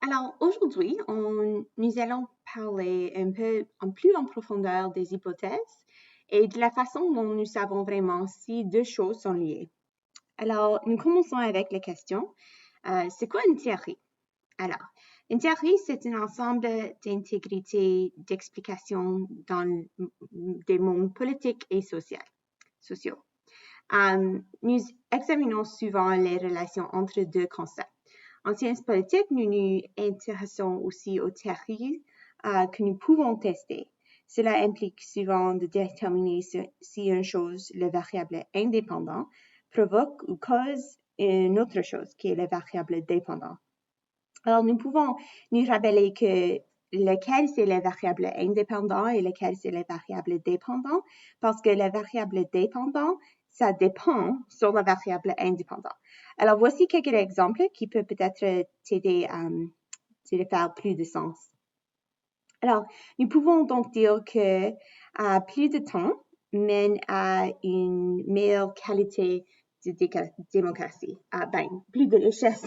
Alors aujourd'hui, nous allons parler un peu plus en profondeur des hypothèses et de la façon dont nous savons vraiment si deux choses sont liées. Alors, nous commençons avec la question, c'est quoi une théorie? Alors, une théorie, c'est un ensemble d'intégrité d'explications dans des mondes politiques et sociaux. Nous examinons souvent les relations entre deux concepts. En sciences politiques, nous nous intéressons aussi aux théories que nous pouvons tester. Cela implique souvent de déterminer si une chose, le variable indépendant, provoque ou cause une autre chose qui est le variable dépendant. Alors, nous pouvons nous rappeler que lequel c'est le variable indépendant et lequel c'est le variable dépendant, parce que le variable dépendant, ça dépend sur la variable indépendant. Alors, voici quelques exemples qui peuvent peut-être t'aider à faire plus de sens. Alors, nous pouvons donc dire que plus de temps mène à une meilleure qualité de démocratie. Plus de richesse.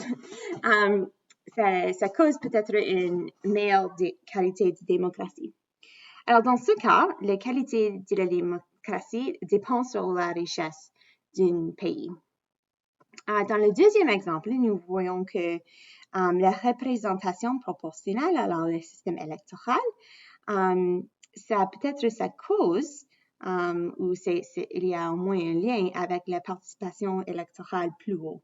Ça cause peut-être une meilleure qualité de démocratie. Alors, dans ce cas, la qualité de la démocratie dépend sur la richesse d'un pays. Dans le deuxième exemple, nous voyons que la représentation proportionnelle, alors le système électoral, ça peut-être sa cause, ou il y a au moins un lien avec la participation électorale plus haut.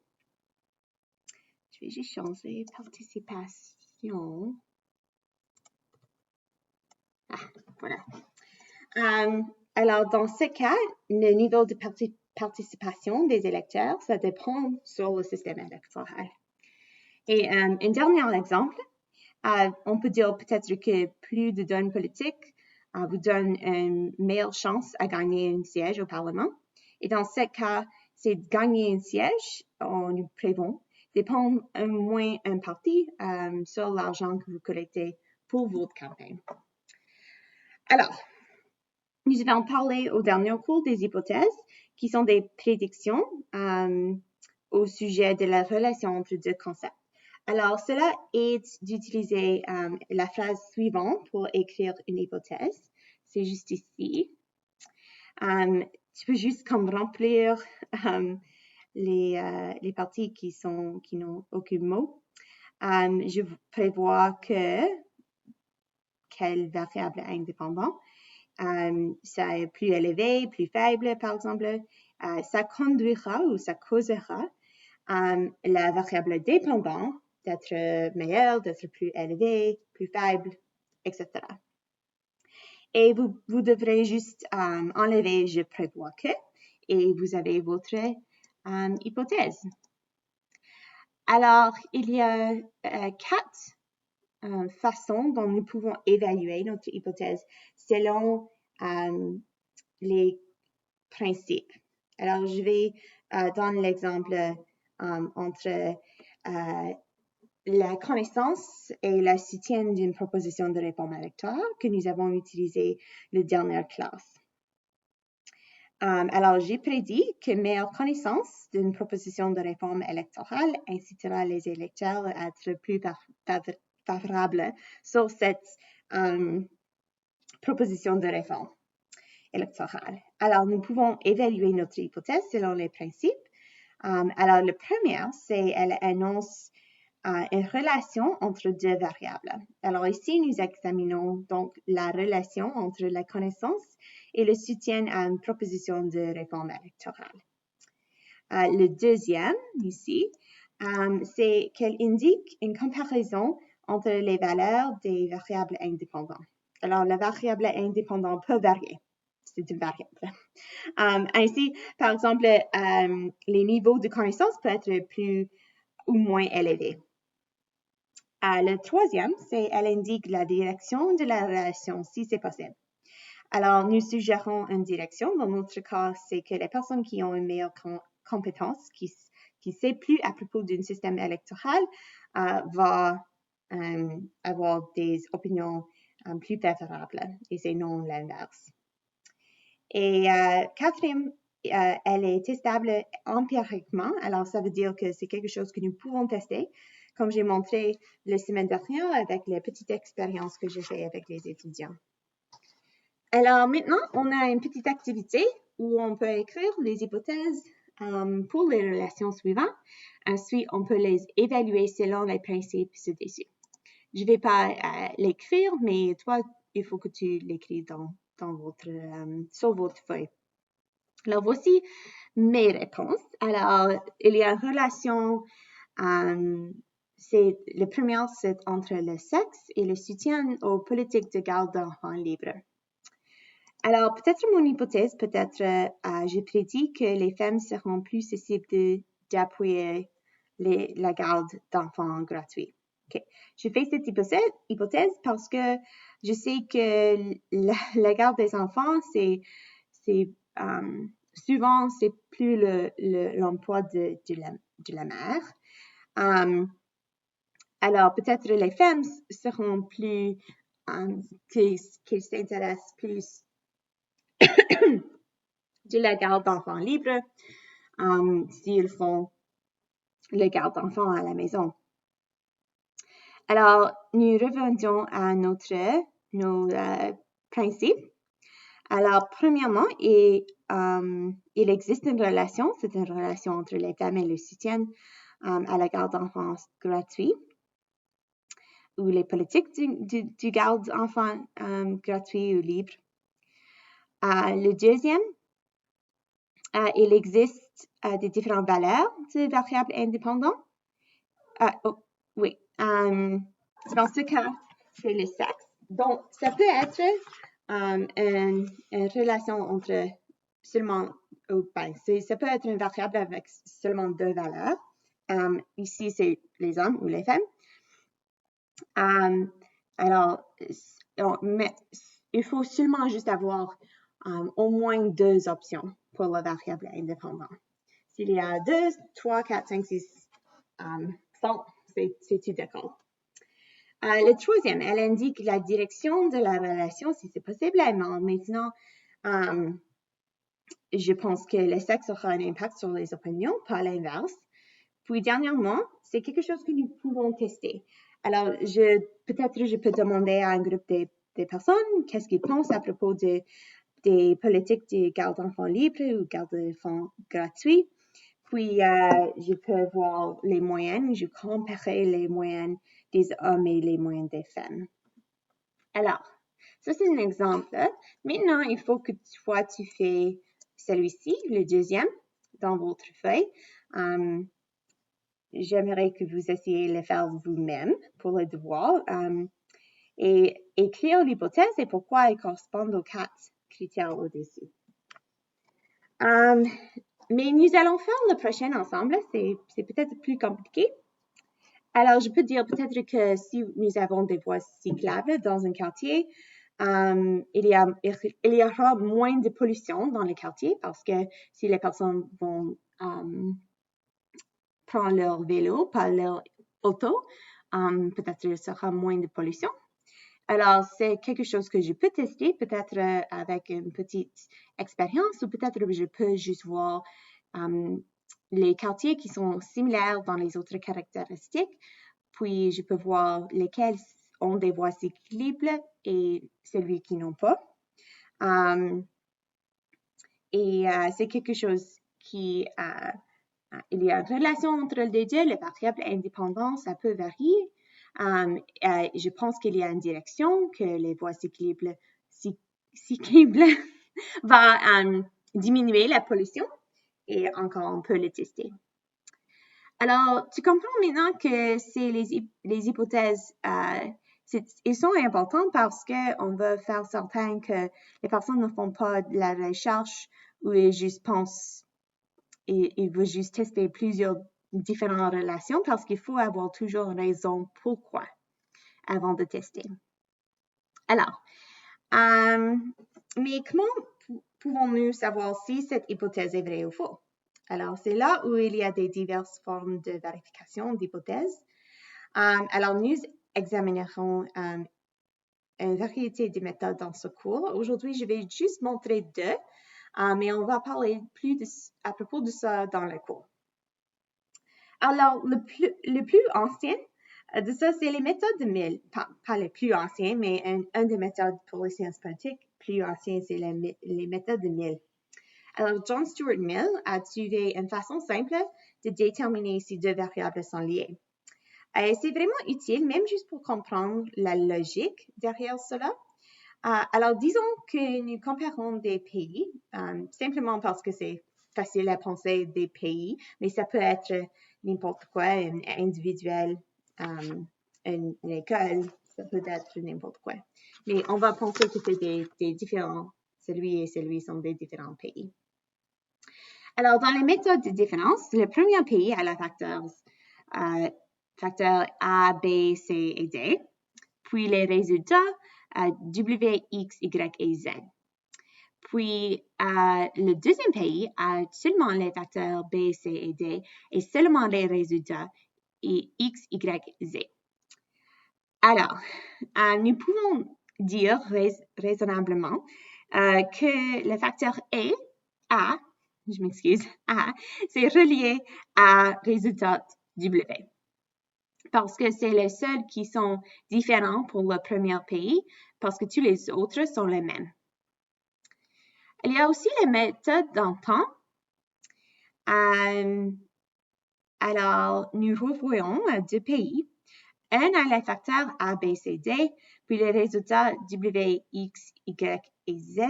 Je vais juste changer participation. Voilà. Alors, dans ce cas, le niveau de participation des électeurs, ça dépend sur le système électoral. Et un dernier exemple, on peut dire peut-être que plus de dons politiques vous donnent une meilleure chance à gagner un siège au Parlement. Et dans ce cas, c'est gagner un siège, nous prévoyons, dépend au moins un parti sur l'argent que vous collectez pour votre campagne. Alors, nous allons parler au dernier cours des hypothèses qui sont des prédictions au sujet de la relation entre deux concepts. Alors, cela aide d'utiliser la phrase suivante pour écrire une hypothèse. C'est juste ici. Tu peux juste comme remplir les parties qui n'ont aucun mot. Je prévois quelle variable indépendant. Ça est plus élevé, plus faible, par exemple. Ça conduira ou ça causera la variable dépendant d'être meilleur, d'être plus élevé, plus faible, etc. Et vous devrez juste enlever « je prévois que » et vous avez votre hypothèse. Alors, il y a 4 façons dont nous pouvons évaluer notre hypothèse selon les principes. Alors, je vais donner l'exemple entre la connaissance et le soutien d'une proposition de réforme électorale que nous avons utilisé la dernière classe. Alors, j'ai prédit que meilleure connaissance d'une proposition de réforme électorale incitera les électeurs à être plus favorables sur cette proposition de réforme électorale. Alors, nous pouvons évaluer notre hypothèse selon les principes. Alors, le premier, c'est elle annonce une relation entre deux variables. Alors ici, nous examinons donc la relation entre la connaissance et le soutien à une proposition de réforme électorale. Le deuxième, ici, c'est qu'elle indique une comparaison entre les valeurs des variables indépendantes. Alors, la variable indépendante peut varier. C'est une variable. Ainsi, par exemple, les niveaux de connaissance peuvent être plus ou moins élevés. Le troisième, c'est elle indique la direction de la relation, si c'est possible. Alors, nous suggérons une direction. Dans notre cas, c'est que les personnes qui ont une meilleure compétence, qui sait plus à propos d'un système électoral, va avoir des opinions plus favorables, et c'est non l'inverse. Et quatrième elle est testable empiriquement. Alors, ça veut dire que c'est quelque chose que nous pouvons tester, comme j'ai montré la semaine dernière avec les petites expériences que j'ai faites avec les étudiants. Alors, maintenant, on a une petite activité où on peut écrire les hypothèses pour les relations suivantes. Ensuite, on peut les évaluer selon les principes ci-dessus. Je ne vais pas l'écrire, mais toi, il faut que tu l'écris sur votre feuille. Alors, voici mes réponses. Alors, il y a une relation, le premier, c'est entre le sexe et le soutien aux politiques de garde d'enfants libres. Alors, peut-être mon hypothèse, je prédis que les femmes seront plus susceptibles d'appuyer la garde d'enfants gratuits. Okay. Je fais cette hypothèse parce que je sais que la garde des enfants, souvent, c'est plus l'emploi de la mère. Alors, peut-être les femmes seront plus, qui s'intéressent plus de la garde d'enfants libre s'ils font la garde d'enfants à la maison. Alors, nous revenons à nos principes. Alors, premièrement, il existe une relation, c'est une relation entre les femmes et le soutien à la garde d'enfants gratuit ou les politiques du garde d'enfants gratuit ou libre. Le deuxième, il existe des différentes valeurs de variables indépendantes. Oui. Dans ce cas, c'est le sexe. Donc, ça peut être une relation entre seulement, ça peut être une variable avec seulement deux valeurs. Ici, c'est les hommes ou les femmes. Alors, mais il faut seulement juste avoir au moins deux options pour la variable indépendante. S'il y a 2, 3, 4, 5, 6, 100, c'est tout d'accord. Le troisième, elle indique la direction de la relation, si c'est possible. Maintenant, je pense que le sexe aura un impact sur les opinions, pas l'inverse. Puis, dernièrement, c'est quelque chose que nous pouvons tester. Alors, peut-être je peux demander à un groupe de personnes qu'est-ce qu'ils pensent à propos des politiques de garde d'enfants libre ou garde d'enfants gratuit. Puis, je peux voir les moyennes, je comparerai les moyennes des hommes et les moyennes des femmes. Alors, ça c'est un exemple. Maintenant, il faut que tu fais celui-ci, le deuxième, dans votre feuille. J'aimerais que vous essayiez de le faire vous-même pour le devoir et écrire l'hypothèse et pourquoi elle correspond aux 4 critères au-dessus. Mais nous allons faire le prochain ensemble. C'est peut-être plus compliqué. Alors, je peux dire peut-être que si nous avons des voies cyclables dans un quartier, il y aura moins de pollution dans le quartier parce que si les personnes vont prendre leur vélo, pas leur auto, peut-être il y sera moins de pollution. Alors, c'est quelque chose que je peux tester, peut-être avec une petite expérience ou peut-être je peux juste voir les quartiers qui sont similaires dans les autres caractéristiques, puis je peux voir lesquels ont des voies cyclables et celui qui n'ont pas. C'est quelque chose qui... il y a une relation entre les deux, les variables indépendantes, ça peut varier. Je pense qu'il y a une direction que les voies cyclables va diminuer la pollution et encore on peut le tester. Alors, tu comprends maintenant que c'est les hypothèses, ils sont importants parce qu'on veut faire certain que les personnes ne font pas de la recherche ou ils juste pensent et ils veulent juste tester plusieurs différentes relations parce qu'il faut avoir toujours une raison pourquoi avant de tester. Alors, mais comment pouvons-nous savoir si cette hypothèse est vraie ou fausse? Alors, c'est là où il y a des diverses formes de vérification d'hypothèses. Alors, nous examinerons une variété de méthodes dans ce cours. Aujourd'hui, je vais juste montrer deux. mais on va parler à propos de ça dans le cours. Alors, le plus ancien de ça, c'est les méthodes de Mill. Pas les plus anciens, mais un des méthodes pour les sciences politiques plus anciens, c'est les méthodes de Mill. Alors, John Stuart Mill a trouvé une façon simple de déterminer si deux variables sont liées. Et c'est vraiment utile, même juste pour comprendre la logique derrière cela. Alors, disons que nous comparons des pays, simplement parce que c'est facile à penser des pays, mais ça peut être n'importe quoi, un individuel, une école, ça peut être n'importe quoi. Mais on va penser que c'est des différents, celui et celui sont des différents pays. Alors, dans les méthodes de différence, le premier pays a le facteur A, B, C et D, puis les résultats W, X, Y et Z. Puis, le deuxième pays a seulement les facteurs B, C et D et seulement les résultats X, Y, Z. Alors, nous pouvons dire raisonnablement que le facteur A, je m'excuse, A, c'est relié à résultat W. Parce que c'est les seuls qui sont différents pour le premier pays, parce que tous les autres sont les mêmes. Il y a aussi les méthodes dans le temps. Alors, nous revoyons deux pays. Un a les facteurs A, B, C, D, puis les résultats W, X, Y et Z.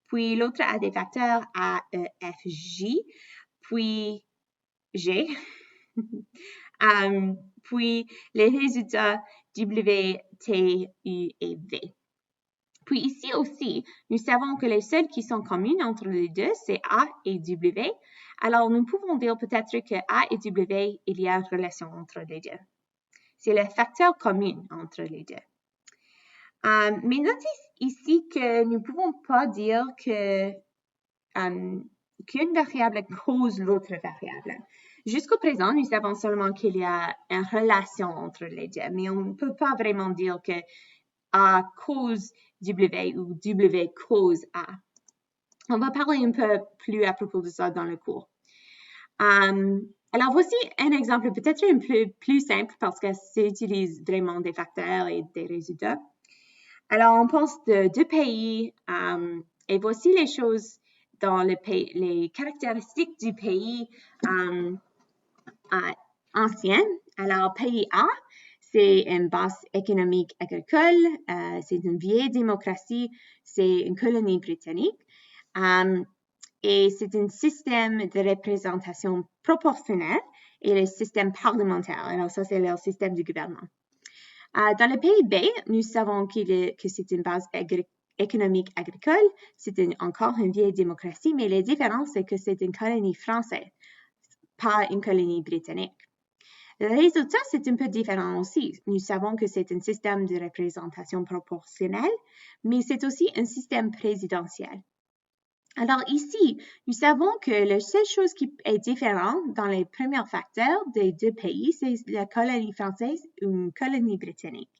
Puis l'autre a des facteurs A, E, F, J, puis G. Puis les résultats W, T, U et V. Puis ici aussi, nous savons que les seuls qui sont communs entre les deux, c'est A et W. Alors, nous pouvons dire peut-être que A et W, il y a une relation entre les deux. C'est le facteur commun entre les deux. Mais notez ici que nous ne pouvons pas dire qu'une variable cause l'autre variable. Jusqu'au présent, nous savons seulement qu'il y a une relation entre les deux, mais on ne peut pas vraiment dire que A cause W ou W cause A. On va parler un peu plus à propos de ça dans le cours. Alors, voici un exemple peut-être un peu plus simple parce que ça utilise vraiment des facteurs et des résultats. Alors, on pense de deux pays et voici les choses dans le pays, les caractéristiques du pays ancien. Alors, pays A, c'est une base économique agricole, c'est une vieille démocratie, c'est une colonie britannique. Et c'est un système de représentation proportionnelle et le système parlementaire. Alors, ça, c'est leur système de gouvernement. Dans le pays B, nous savons que c'est une base économique agricole. C'est encore une vieille démocratie, mais la différence, c'est que c'est une colonie française, pas une colonie britannique. Le résultat, c'est un peu différent aussi. Nous savons que c'est un système de représentation proportionnelle, mais c'est aussi un système présidentiel. Alors ici, nous savons que la seule chose qui est différente dans les premiers facteurs des deux pays, c'est la colonie française ou une colonie britannique.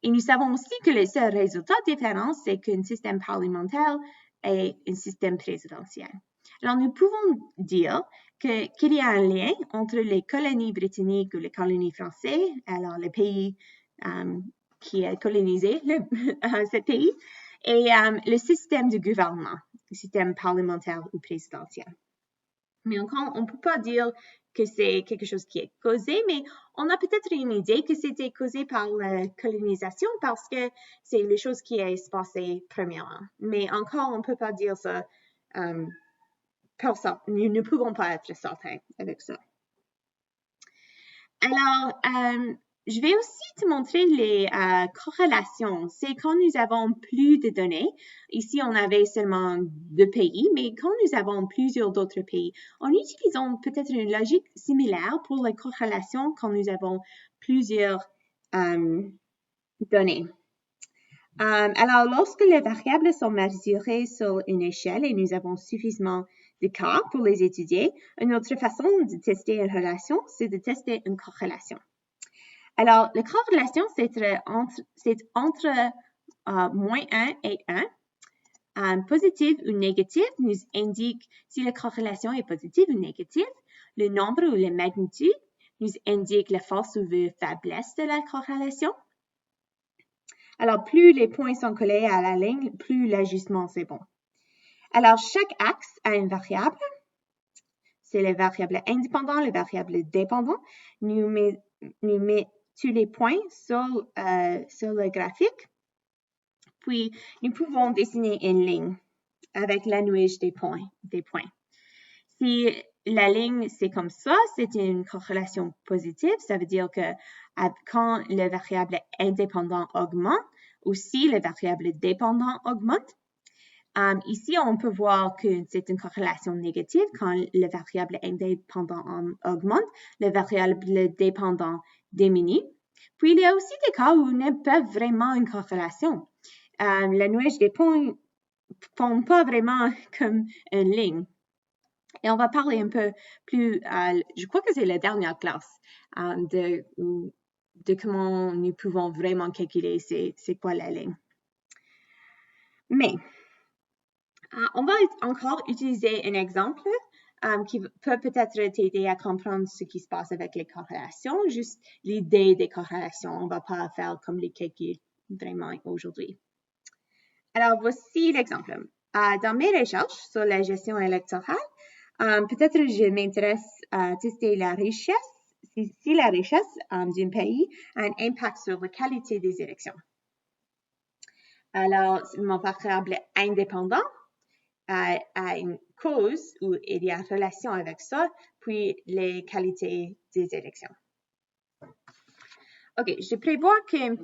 Et nous savons aussi que le seul résultat différent, c'est qu'un système parlementaire est un système présidentiel. Alors, nous pouvons dire qu'il y a un lien entre les colonies britanniques ou les colonies françaises, alors le pays qui a colonisé ce pays, et le système de gouvernement, le système parlementaire ou présidentiel. Mais encore, on ne peut pas dire que c'est quelque chose qui est causé, mais on a peut-être une idée que c'était causé par la colonisation parce que c'est la chose qui est passée premièrement. Mais encore, on ne peut pas dire ça pour ça. Nous ne pouvons pas être certains avec ça. Alors, je vais aussi te montrer les corrélations. C'est quand nous avons plus de données. Ici, on avait seulement 2 pays, mais quand nous avons plusieurs d'autres pays, en utilisant peut-être une logique similaire pour les corrélations quand nous avons plusieurs données. Alors, lorsque les variables sont mesurées sur une échelle et nous avons suffisamment de cas pour les étudier, une autre façon de tester une relation, c'est de tester une corrélation. Alors, la corrélation, c'est entre moins 1 et 1. positive ou négative nous indique si la corrélation est positive ou négative. Le nombre ou la magnitude nous indique la force ou la faiblesse de la corrélation. Alors, plus les points sont collés à la ligne, plus l'ajustement c'est bon. Alors, chaque axe a une variable. C'est les variables indépendantes, les variables dépendantes. Nous mettons tous les points sur le graphique. Puis, nous pouvons dessiner une ligne avec la nuage des points. Si la ligne, c'est comme ça, c'est une corrélation positive. Ça veut dire que quand le variable indépendant augmente, aussi le variable dépendant augmente. Ici, on peut voir que c'est une corrélation négative quand le variable indépendant augmente, le variable dépendant diminue. Puis, il y a aussi des cas où il n'y a pas vraiment une corrélation. La nuage des points ne font pas vraiment comme une ligne. Et on va parler un peu plus, je crois que c'est la dernière classe, de comment nous pouvons vraiment calculer c'est quoi la ligne. Mais, on va encore utiliser un exemple qui peut peut-être t'aider à comprendre ce qui se passe avec les corrélations, juste l'idée des corrélations. On ne va pas faire comme les calculs vraiment aujourd'hui. Alors, voici l'exemple. Dans mes recherches sur la gestion électorale, peut-être je m'intéresse à tester la richesse, si la richesse d'un pays a un impact sur la qualité des élections. Alors, mon variable indépendant a une cause où il y a relation avec ça, puis les qualités des élections. OK, je prévois que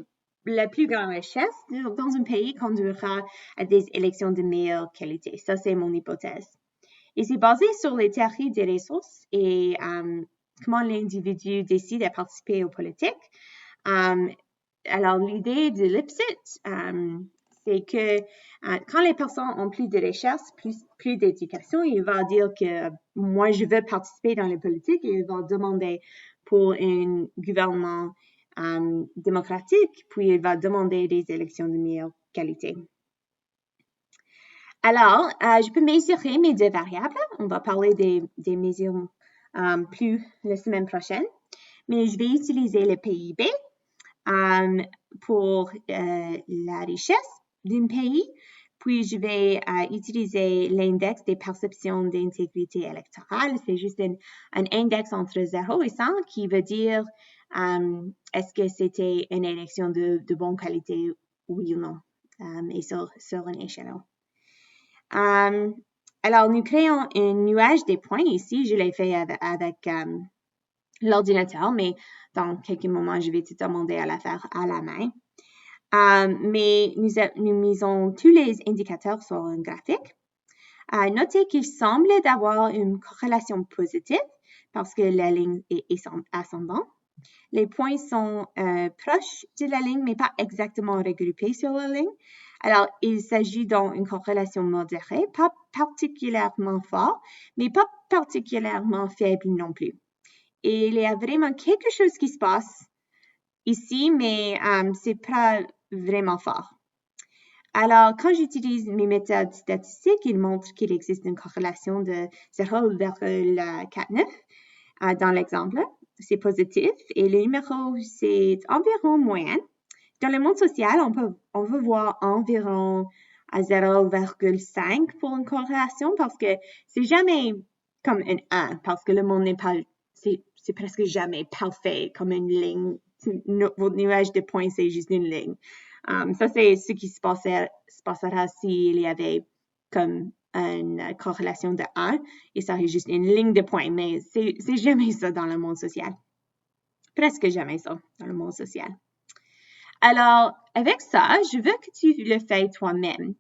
la plus grande richesse dans un pays conduira à des élections de meilleure qualité. Ça, c'est mon hypothèse. Et c'est basé sur les théories des ressources et comment l'individu décide de participer aux politiques. Alors, l'idée de Lipset, c'est que quand les personnes ont plus de recherche, plus d'éducation, il va dire que moi, je veux participer dans les politiques et il va demander pour un gouvernement démocratique, puis il va demander des élections de meilleure qualité. Alors, je peux mesurer mes deux variables. On va parler des mesures plus la semaine prochaine. Mais je vais utiliser le PIB pour la richesse d'un pays. Puis, je vais utiliser l'index des perceptions d'intégrité électorale. C'est juste un index entre 0 et 100 qui veut dire est-ce que c'était une élection de bonne qualité, oui ou non, et sur un échelon. Alors, nous créons un nuage des points ici. Je l'ai fait avec l'ordinateur, mais dans quelques moments, je vais te demander à la faire à la main. Mais nous misons tous les indicateurs sur un graphique. Notez qu'il semble d'avoir une corrélation positive parce que la ligne est ascendante. Les points sont proches de la ligne, mais pas exactement regroupés sur la ligne. Alors, il s'agit d'une corrélation modérée, pas particulièrement forte, mais pas particulièrement faible non plus. Et il y a vraiment quelque chose qui se passe ici, mais c'est pas vraiment fort. Alors, quand j'utilise mes méthodes statistiques, ils montrent qu'il existe une corrélation de 0,49 dans l'exemple. C'est positif et le numéro, c'est environ moyenne. Dans le monde social, on peut voir environ à 0,5 pour une corrélation parce que c'est jamais comme un 1 parce que le monde n'est pas, c'est presque jamais parfait comme une ligne. Votre nuage de points, c'est juste une ligne. Ça, c'est ce qui se passera s'il y avait comme une corrélation de 1 et ça est juste une ligne de points, mais c'est jamais ça dans le monde social. Presque jamais ça dans le monde social. Alors, avec ça, je veux que tu le fasses toi-même.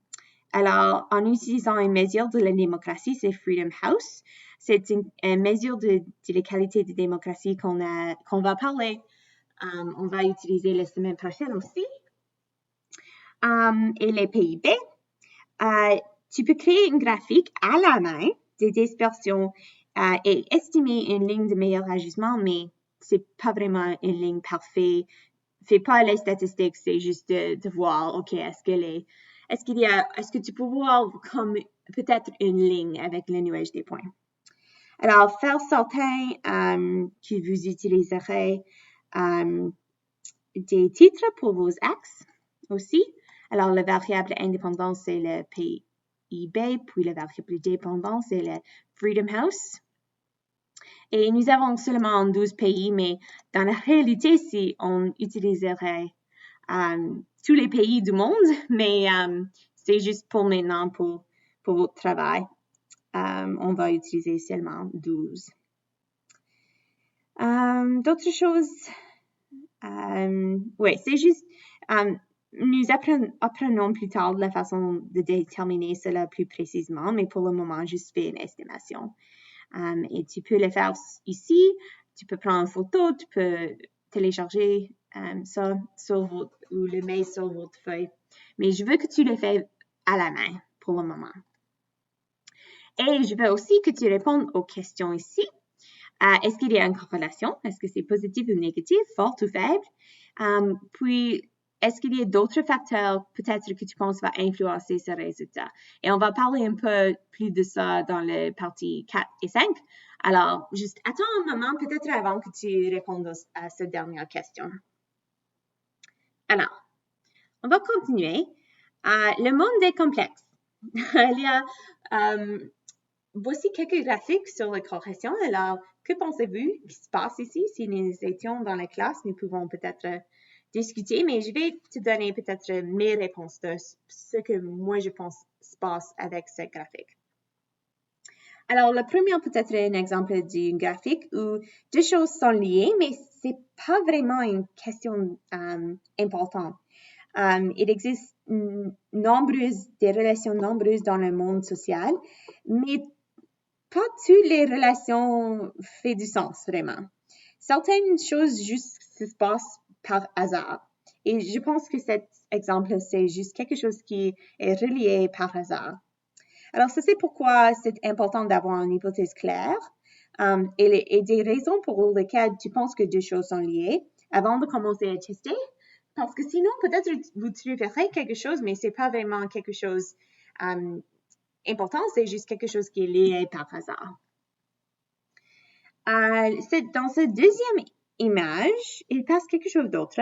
Alors, en utilisant une mesure de la démocratie, c'est Freedom House. C'est une mesure de la qualité de démocratie qu'on va parler. On va utiliser la semaine prochaine aussi. Et les PIB. Tu peux créer une graphique à la main de dispersion et estimer une ligne de meilleur ajustement, mais c'est pas vraiment une ligne parfaite. Fais pas les statistiques, c'est juste de voir, OK, est-ce est-ce que tu peux voir comme peut-être une ligne avec le nuage des points? Alors, faire certain que vous utiliserez des titres pour vos axes aussi. Alors, la variable indépendance, c'est le PIB, puis la variable dépendance, c'est le Freedom House. Et nous avons seulement 12 pays, mais dans la réalité, si on utiliserait tous les pays du monde, mais c'est juste pour maintenant, pour votre travail. On va utiliser seulement 12. D'autres choses, oui, c'est juste, nous apprenons plus tard la façon de déterminer cela plus précisément, mais pour le moment, juste fais une estimation. Et tu peux le faire ici, tu peux prendre une photo, tu peux télécharger ça ou le mettre sur votre feuille. Mais je veux que tu le fasses à la main pour le moment. Et je veux aussi que tu répondes aux questions ici. Est-ce qu'il y a une corrélation? Est-ce que c'est positif ou négatif, fort ou faible? Puis, est-ce qu'il y a d'autres facteurs peut-être que tu penses va influencer ce résultat? Et on va parler un peu plus de ça dans les parties 4 et 5. Alors, juste attends un moment, peut-être avant que tu répondes à cette dernière question. Alors, on va continuer. Le monde est complexe. Il y a voici quelques graphiques sur la corrélation. Alors, que pensez-vous qui se passe ici? Si nous étions dans la classe, nous pouvons peut-être discuter, mais je vais te donner peut-être mes réponses de ce que moi je pense se passe avec ce graphique. Alors, le premier peut-être un exemple d'un graphique où deux choses sont liées, mais c'est pas vraiment une question importante. Il existe des relations nombreuses dans le monde social, mais pas toutes les relations font du sens, vraiment. Certaines choses juste se passent par hasard. Et je pense que cet exemple, c'est juste quelque chose qui est relié par hasard. Alors, ça, c'est pourquoi c'est important d'avoir une hypothèse claire et des raisons pour lesquelles tu penses que deux choses sont liées avant de commencer à tester. Parce que sinon, peut-être vous trouverez quelque chose, mais c'est pas vraiment quelque chose important, c'est juste quelque chose qui est lié par hasard. Dans cette deuxième image, il passe quelque chose d'autre.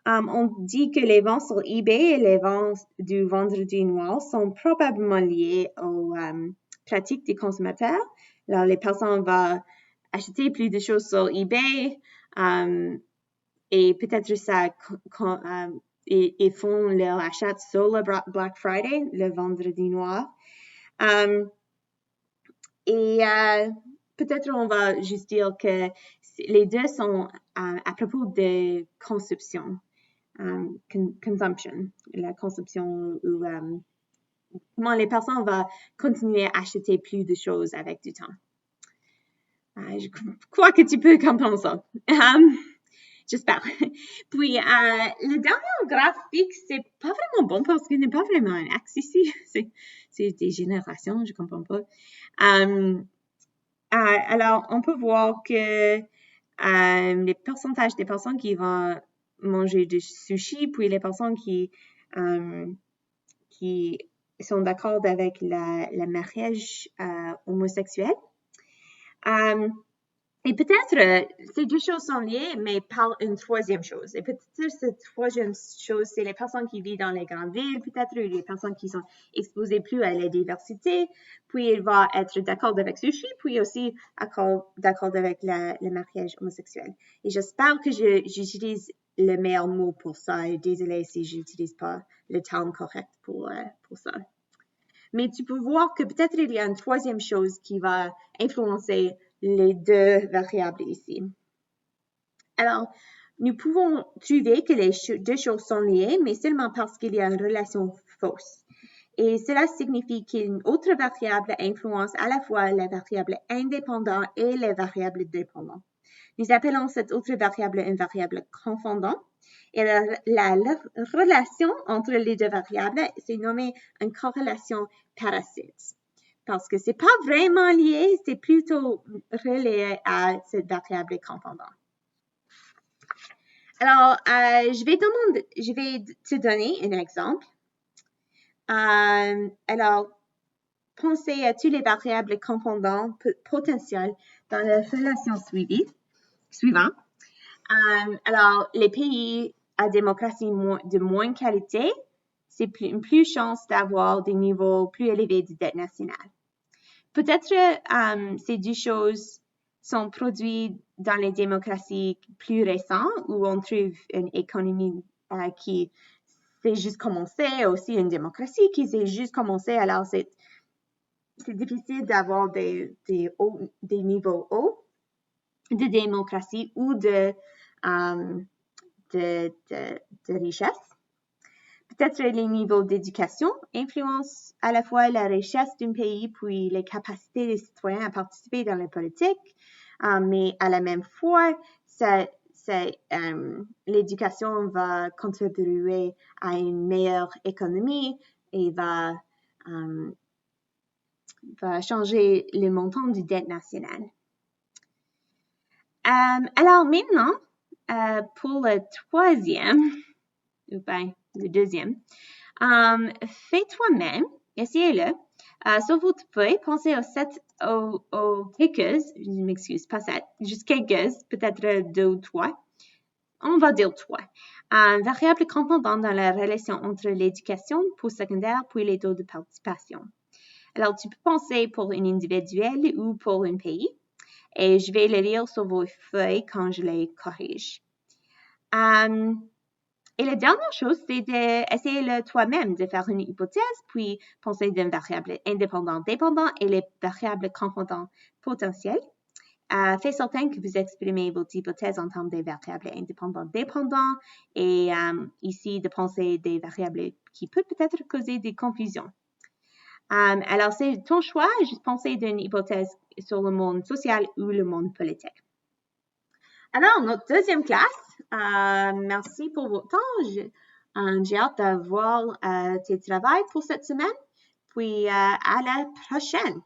On dit que les ventes sur eBay et les ventes du vendredi noir sont probablement liées aux pratiques des consommateurs. Alors, les personnes vont acheter plus de choses sur eBay et peut-être ça ils font leur achat sur le Black Friday, le vendredi noir. Peut-être on va juste dire que les deux sont à propos de consumption, consumption, la consumption où comment les personnes vont continuer à acheter plus de choses avec du temps. Je crois que tu peux comprendre ça. J'espère. Puis, le dernier graphique, c'est pas vraiment bon parce qu'il n'est pas vraiment un axe ici. C'est des générations, je comprends pas. Alors, on peut voir que les pourcentages des personnes qui vont manger du sushi, puis les personnes qui sont d'accord avec le mariage homosexuel. Et peut-être ces deux choses sont liées, mais par une troisième chose. Et peut-être cette troisième chose, c'est les personnes qui vivent dans les grandes villes, peut-être les personnes qui sont exposées plus à la diversité, puis ils vont être d'accord avec sushi, puis aussi d'accord avec le mariage homosexuel. Et j'espère que j'utilise le meilleur mot pour ça. Et désolé si je n'utilise pas le terme correct pour ça. Mais tu peux voir que peut-être il y a une troisième chose qui va influencer les deux variables ici. Alors, nous pouvons trouver que les deux choses sont liées, mais seulement parce qu'il y a une relation fausse. Et cela signifie qu'une autre variable influence à la fois la variable indépendante et les variables dépendantes. Nous appelons cette autre variable une variable confondante. Et la relation entre les deux variables, c'est nommé une corrélation parasite. Parce que c'est pas vraiment lié, c'est plutôt relié à cette variable confondante. Alors, je vais te donner un exemple. Alors, pensez à toutes les variables confondantes potentielles dans la relation suivante. Alors, les pays à démocratie de moins qualité, c'est plus chance d'avoir des niveaux plus élevés de dette nationale. Peut-être ces deux choses sont produites dans les démocraties plus récentes où on trouve une économie qui s'est juste commencé, aussi une démocratie qui s'est juste commencé. Alors, c'est difficile d'avoir des niveaux hauts de démocratie ou de richesse. Peut-être les niveaux d'éducation influencent à la fois la richesse d'un pays puis les capacités des citoyens à participer dans la politique, mais à la même fois, l'éducation va contribuer à une meilleure économie et va changer le montant du dette nationale. Alors maintenant, pour le troisième, ou bien le deuxième, fais toi-même, essayez-le. Sur votre feuille, pensez aux quelques, je m'excuse, pas 7, juste quelques, peut-être 2 ou 3. On va dire 3. Variables confondantes dans la relation entre l'éducation postsecondaire puis les taux de participation. Alors, tu peux penser pour une individuelle ou pour un pays. Et je vais les lire sur vos feuilles quand je les corrige. Et la dernière chose, c'est d'essayer toi-même de faire une hypothèse, puis penser d'une variable indépendante-dépendante et les variables confondantes potentielles. Faites certain que vous exprimez votre hypothèse en termes des variables indépendantes-dépendantes et ici de penser des variables qui peuvent peut-être causer des confusions. Alors, c'est ton choix, juste penser d'une hypothèse sur le monde social ou le monde politique. Alors, notre deuxième classe, merci pour votre temps. J'ai hâte de voir tes travaux pour cette semaine. Puis, à la prochaine.